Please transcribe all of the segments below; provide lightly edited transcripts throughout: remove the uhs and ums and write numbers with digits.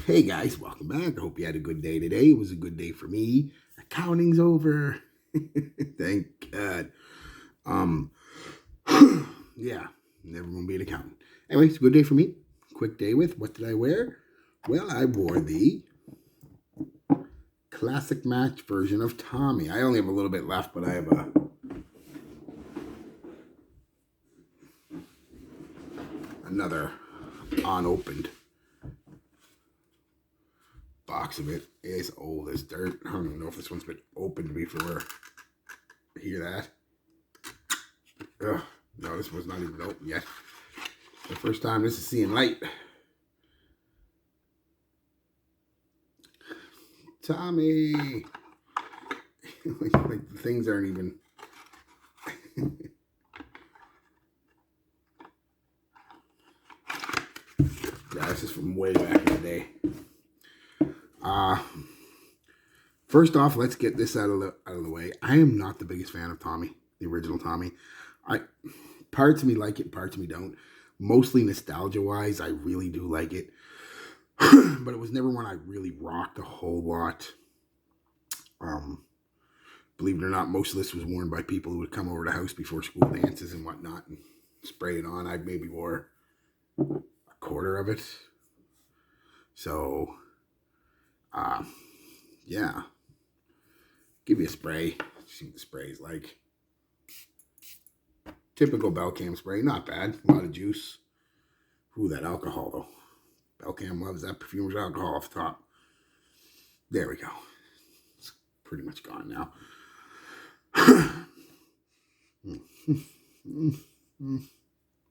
Hey guys, welcome back. I hope you had a good day today. It was a good day for me. Accounting's over. Thank God. Um, yeah, never gonna be an accountant. Anyway, it's a good day for me. Quick day with what did I wear? Well, I wore the classic match version of Tommy. I only have a little bit left, but I have another unopened box of it. It's old as dirt. I don't even know if this one's been opened before. Hear that? Ugh, no, this was not even open yet. The first time this is seeing light. Tommy! like the things aren't even... Yeah, this is from way back in the day. First off, let's get this out of the way. I am not the biggest fan of Tommy, the original Tommy. Parts of me like it, parts of me don't. Mostly nostalgia-wise, I really do like it. But it was never one I really rocked a whole lot. Believe it or not, most of this was worn by people who would come over to the house before school dances and whatnot and spray it on. I maybe wore a quarter of it. So, yeah. Give you a spray. See what the spray is like. Typical Belcam spray. Not bad. A lot of juice. Ooh, that alcohol, though. Belcam loves that perfumer's alcohol off the top. There we go. It's pretty much gone now.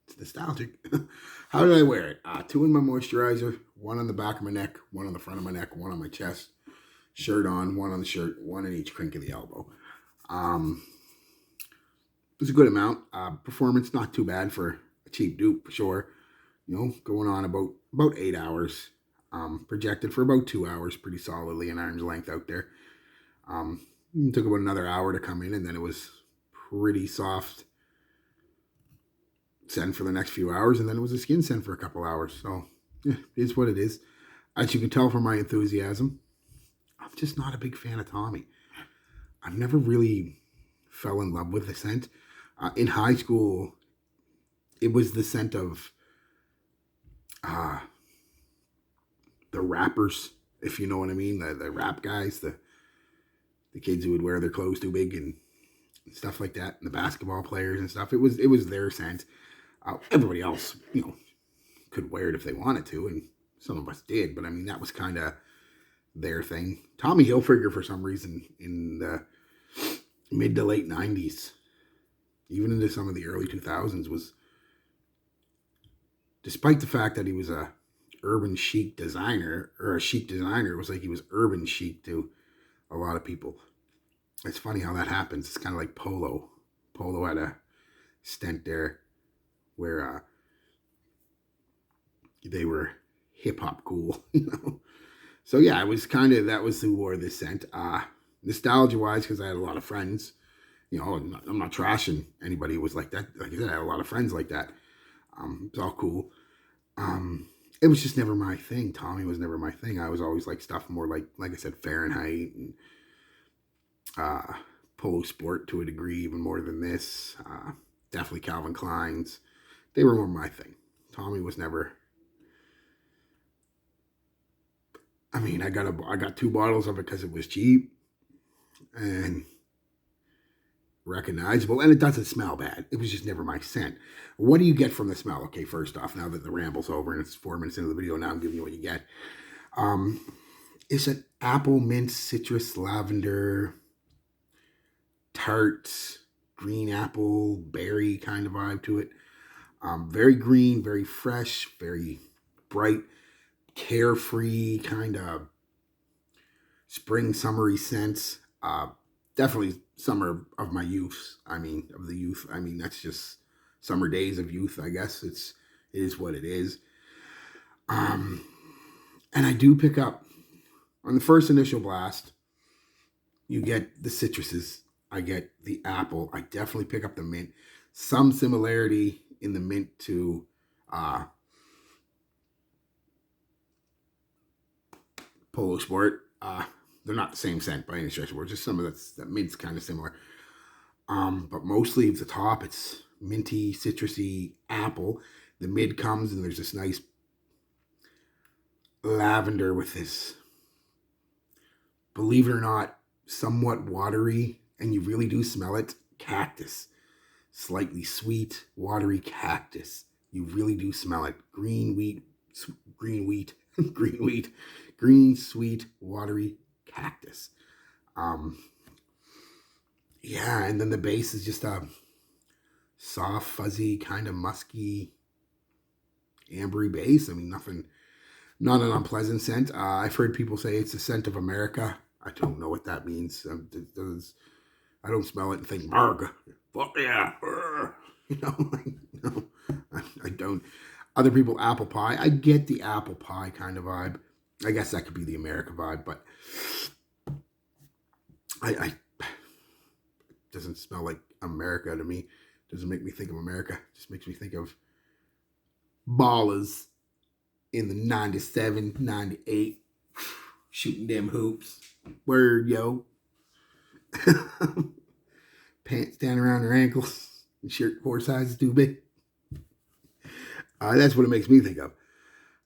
It's nostalgic. How did I wear it? 2 in my moisturizer, 1 on the back of my neck, 1 on the front of my neck, 1 on my chest. Shirt on, 1 on the shirt, 1 in each crink of the elbow. It was a good amount. Performance not too bad for a cheap dupe, for sure. You know, going on about 8 hours. Projected for about 2 hours, pretty solidly an arm's length out there. It took about another hour to come in, and then it was pretty soft send for the next few hours, and then it was a skin send for a couple hours. So, yeah, it is what it is. As you can tell from my enthusiasm, I'm just not a big fan of Tommy. I've never really fell in love with the scent. In high school, it was the scent of the rappers, if you know what I mean, the rap guys, the kids who would wear their clothes too big and stuff like that, and the basketball players and stuff. It was their scent. Everybody else, you know, could wear it if they wanted to, and some of us did, but I mean, that was kind of their thing. Tommy Hilfiger, for some reason, in the mid to late 90s, even into some of the early 2000s, was, despite the fact that he was a urban chic designer, or a chic designer, it was like he was urban chic to a lot of people. It's funny how that happens. It's kind of like Polo. Polo had a stint there where they were hip-hop cool, you know. So yeah, it was kind of, that was who wore this scent. Nostalgia-wise, because I had a lot of friends, you know, I'm not trashing anybody who was like that. Like I said, I had a lot of friends like that. It's all cool. It was just never my thing. Tommy was never my thing. I was always like stuff more like I said, Fahrenheit and Polo Sport to a degree, even more than this. Definitely Calvin Klein's. They were more my thing. Tommy was never. I mean, I got 2 bottles of it because it was cheap and recognizable, and it doesn't smell bad. It was just never my scent. What do you get from the smell? Okay, first off, now that the ramble's over and it's 4 minutes into the video, now I'm giving you what you get. It's an apple, mint, citrus, lavender, tart, green apple, berry kind of vibe to it. Very green, very fresh, very bright, carefree, kind of spring, summery scents. Definitely summer of my youth. I mean, of the youth. I mean, that's just summer days of youth, I guess. It is what it is. And I do pick up, on the first initial blast, you get the citruses. I get the apple. I definitely pick up the mint. Some similarity in the mint to Polo Sport. They're not the same scent by any stretch of the word. Just some of that mint's kind of similar. But mostly at the top, it's minty, citrusy apple. The mid comes and there's this nice lavender with this, believe it or not, somewhat watery, and you really do smell it, cactus. Slightly sweet, watery cactus. You really do smell it. Green wheat, green wheat, green wheat, green, sweet, watery cactus. Um, yeah, and then the base is just a soft, fuzzy, kind of musky, ambery base. I mean, nothing, not an unpleasant scent. I've heard people say it's the scent of America. I don't know what that means. I don't smell it and think, America. Fuck yeah. You know, like, no, I don't. Other people, apple pie. I get the apple pie kind of vibe. I guess that could be the America vibe, but I it doesn't smell like America to me. It doesn't make me think of America. It just makes me think of ballers in the 97, 98, shooting them hoops. Word, yo. Pants down around their ankles, and shirt 4 sizes too big. That's what it makes me think of.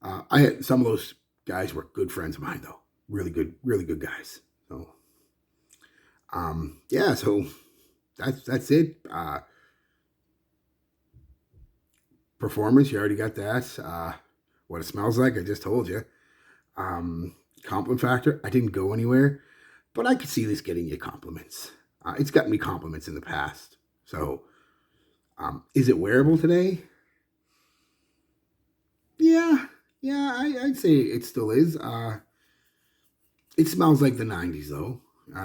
I had some of those guys were good friends of mine, though. Really good guys. So, yeah. So that's it. Performance, you already got that. What it smells like, I just told you. Compliment factor, I didn't go anywhere, but I could see this getting you compliments. It's gotten me compliments in the past. So, is it wearable today? Yeah, I'd say it still is. It smells like the 90s, though.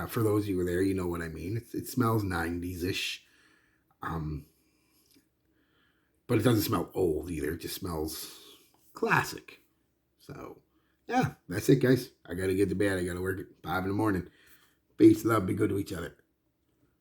For those of you who were there, you know what I mean. It smells 90s-ish. Um, but it doesn't smell old either. It just smells classic. So, yeah, that's it, guys. I got to get to bed. I got to work at 5 in the morning. Peace, love, be good to each other.